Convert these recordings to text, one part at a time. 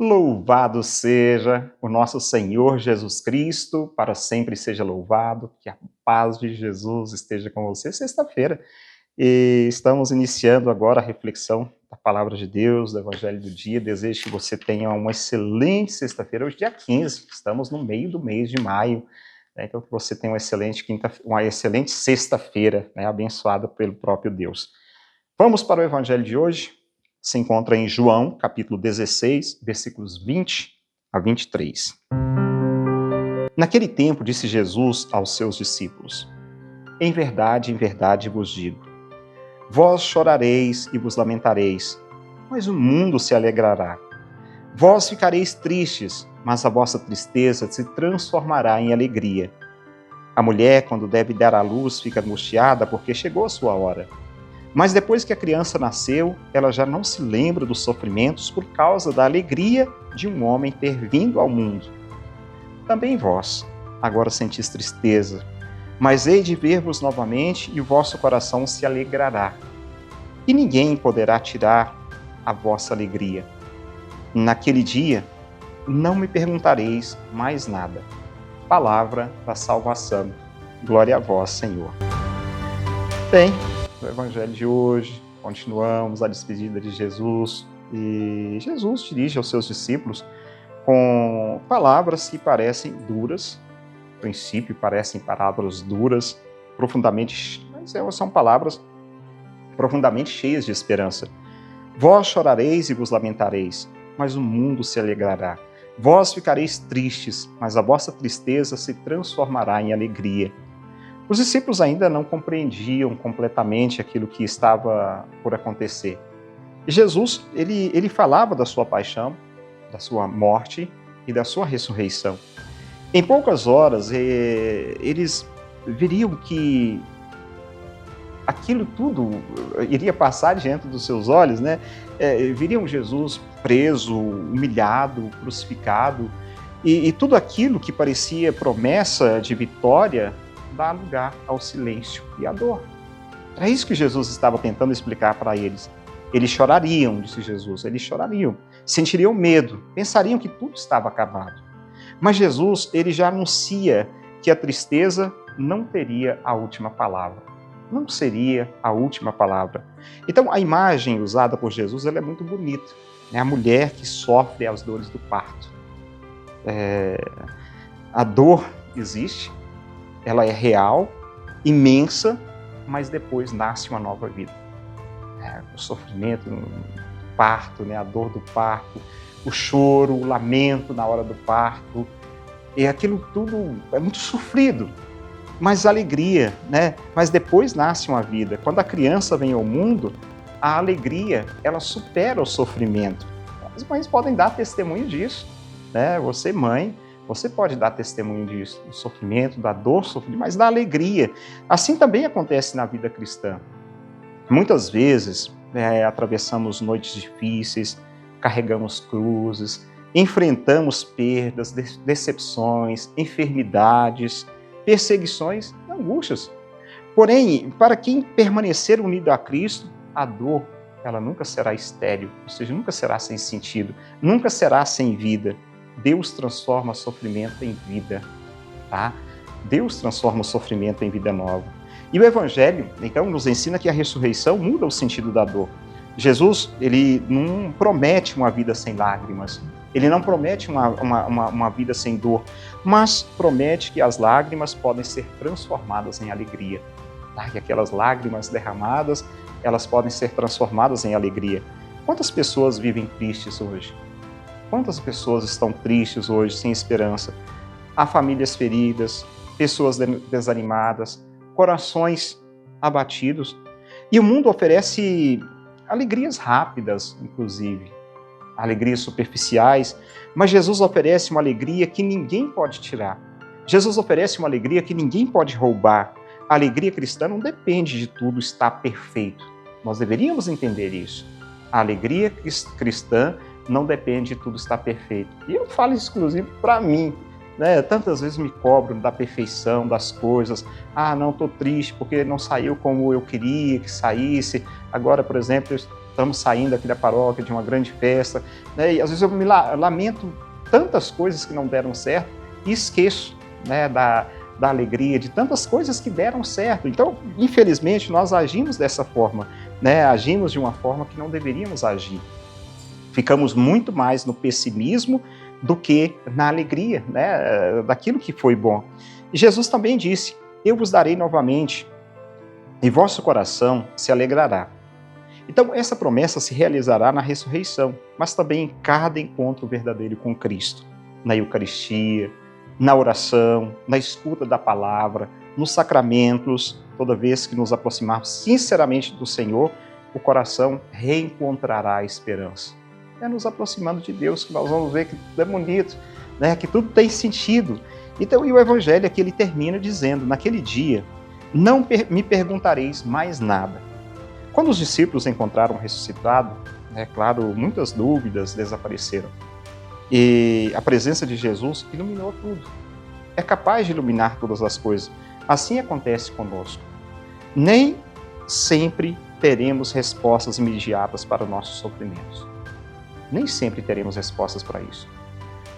Louvado seja o nosso Senhor Jesus Cristo, para sempre seja louvado, que a paz de Jesus esteja com você. Sexta-feira, e estamos iniciando agora a reflexão da Palavra de Deus, do Evangelho do Dia. Desejo que você tenha uma excelente sexta-feira, hoje dia 15, estamos no meio do mês de maio, né? Então que você tenha uma excelente sexta-feira, né? Abençoada pelo próprio Deus. Vamos para o Evangelho de hoje. Se encontra em João, capítulo 16, versículos 20 a 23. Naquele tempo, disse Jesus aos seus discípulos: em verdade vos digo, vós chorareis e vos lamentareis, mas o mundo se alegrará. Vós ficareis tristes, mas a vossa tristeza se transformará em alegria. A mulher, quando deve dar à luz, fica angustiada porque chegou a sua hora. Mas depois que a criança nasceu, ela já não se lembra dos sofrimentos por causa da alegria de um homem ter vindo ao mundo. Também vós, agora sentis tristeza, mas hei de ver-vos novamente e o vosso coração se alegrará. E ninguém poderá tirar a vossa alegria. Naquele dia, não me perguntareis mais nada. Palavra da salvação. Glória a vós, Senhor. Bem, no Evangelho de hoje, continuamos a despedida de Jesus, e Jesus dirige aos seus discípulos com palavras que parecem duras, no princípio parecem palavras duras, mas são palavras profundamente cheias de esperança. Vós chorareis e vos lamentareis, mas o mundo se alegrará. Vós ficareis tristes, mas a vossa tristeza se transformará em alegria. Os discípulos ainda não compreendiam completamente aquilo que estava por acontecer. E Jesus, ele falava da sua paixão, da sua morte e da sua ressurreição. Em poucas horas, eles veriam que aquilo tudo iria passar diante dos seus olhos, né? Viriam Jesus preso, humilhado, crucificado, e tudo aquilo que parecia promessa de vitória dá lugar ao silêncio e à dor. É isso que Jesus estava tentando explicar para eles. Eles chorariam, disse Jesus, eles chorariam, sentiriam medo, pensariam que tudo estava acabado. Mas Jesus, ele já anuncia que a tristeza não teria a última palavra. Não seria a última palavra. Então, a imagem usada por Jesus, ela é muito bonita. É a mulher que sofre as dores do parto. A dor existe, ela é real, imensa, mas depois nasce uma nova vida. O sofrimento do parto, a dor do parto, o choro, o lamento na hora do parto, e aquilo tudo é muito sofrido, mas alegria, Mas depois nasce uma vida. Quando a criança vem ao mundo, a alegria, ela supera o sofrimento. As mães podem dar testemunho disso, Você, mãe, você pode dar testemunho disso, do sofrimento, da dor, mas da alegria. Assim também acontece na vida cristã. Muitas vezes atravessamos noites difíceis, carregamos cruzes, enfrentamos perdas, decepções, enfermidades, perseguições e angústias. Porém, para quem permanecer unido a Cristo, a dor ela nunca será estéril, ou seja, nunca será sem sentido, nunca será sem vida. Deus transforma sofrimento em vida, tá? Deus transforma o sofrimento em vida nova. E o Evangelho, então, nos ensina que a ressurreição muda o sentido da dor. Jesus, ele não promete uma vida sem lágrimas, ele não promete uma vida sem dor, mas promete que as lágrimas podem ser transformadas em alegria, tá? E aquelas lágrimas derramadas, elas podem ser transformadas em alegria. Quantas pessoas vivem tristes hoje? Quantas pessoas estão tristes hoje, sem esperança? Há famílias feridas, pessoas desanimadas, corações abatidos. E o mundo oferece alegrias rápidas, inclusive, alegrias superficiais, mas Jesus oferece uma alegria que ninguém pode tirar. Jesus oferece uma alegria que ninguém pode roubar. A alegria cristã não depende de tudo estar perfeito. Nós deveríamos entender isso. A alegria cristã não depende de tudo estar perfeito. E eu falo isso, inclusive, para mim. Tantas vezes me cobro da perfeição das coisas. Não, estou triste porque não saiu como eu queria que saísse. Agora, por exemplo, estamos saindo aqui da paróquia de uma grande festa, né? E às vezes eu me lamento tantas coisas que não deram certo e esqueço, né, da alegria, de tantas coisas que deram certo. Então, infelizmente, nós agimos dessa forma, né? Agimos de uma forma que não deveríamos agir. Ficamos muito mais no pessimismo do que na alegria, né, daquilo que foi bom. E Jesus também disse: eu vos darei novamente, e vosso coração se alegrará. Então, essa promessa se realizará na ressurreição, mas também em cada encontro verdadeiro com Cristo, na Eucaristia, na oração, na escuta da palavra, nos sacramentos. Toda vez que nos aproximarmos sinceramente do Senhor, o coração reencontrará a esperança. É nos aproximando de Deus que nós vamos ver que tudo é bonito, né? Que tudo tem sentido. Então, e o Evangelho aqui ele termina dizendo: naquele dia, não me perguntareis mais nada. Quando os discípulos encontraram o ressuscitado, é claro, muitas dúvidas desapareceram. E a presença de Jesus iluminou tudo. É capaz de iluminar todas as coisas. Assim acontece conosco. Nem sempre teremos respostas imediatas para os nossos sofrimentos. Nem sempre teremos respostas para isso.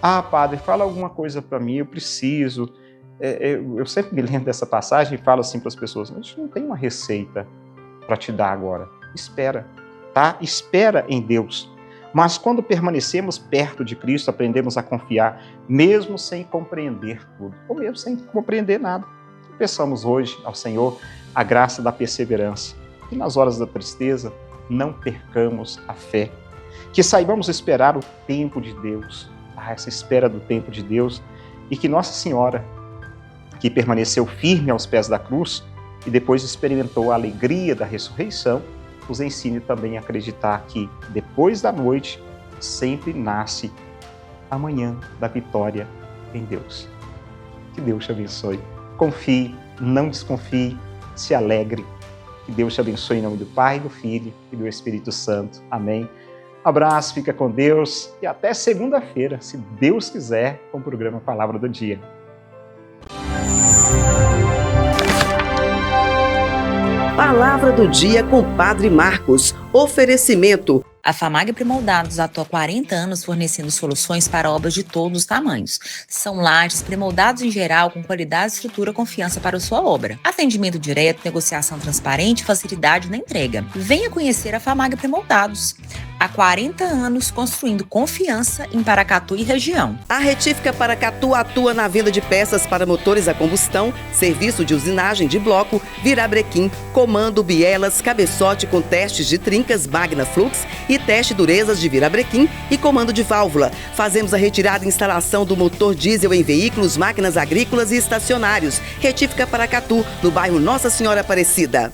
Ah, padre, fala alguma coisa para mim, eu preciso. Eu sempre me lembro dessa passagem e falo assim para as pessoas: a gente não tem uma receita para te dar agora. Espera, tá? Espera em Deus. Mas quando permanecemos perto de Cristo, aprendemos a confiar, mesmo sem compreender tudo, ou mesmo sem compreender nada. Peçamos hoje ao Senhor a graça da perseverança, que nas horas da tristeza não percamos a fé, que saibamos esperar o tempo de Deus, essa espera do tempo de Deus, e que Nossa Senhora, que permaneceu firme aos pés da cruz e depois experimentou a alegria da ressurreição, nos ensine também a acreditar que depois da noite sempre nasce a manhã da vitória em Deus. Que Deus te abençoe. Confie, não desconfie, se alegre. Que Deus te abençoe em nome do Pai, do Filho e do Espírito Santo. Amém. Abraço, fica com Deus e até segunda-feira, se Deus quiser, com o programa Palavra do Dia. Palavra do Dia com Padre Marcos. Oferecimento. A FAMAG Premoldados atua há 40 anos fornecendo soluções para obras de todos os tamanhos. São lajes premoldados em geral com qualidade, estrutura e confiança para a sua obra. Atendimento direto, negociação transparente e facilidade na entrega. Venha conhecer a FAMAG Premoldados. Há 40 anos construindo confiança em Paracatu e região. A Retífica Paracatu atua na venda de peças para motores a combustão, serviço de usinagem de bloco, virabrequim, comando, bielas, cabeçote com testes de trincas, Magna Flux e teste durezas de virabrequim e comando de válvula. Fazemos a retirada e instalação do motor diesel em veículos, máquinas agrícolas e estacionários. Retífica Paracatu, no bairro Nossa Senhora Aparecida.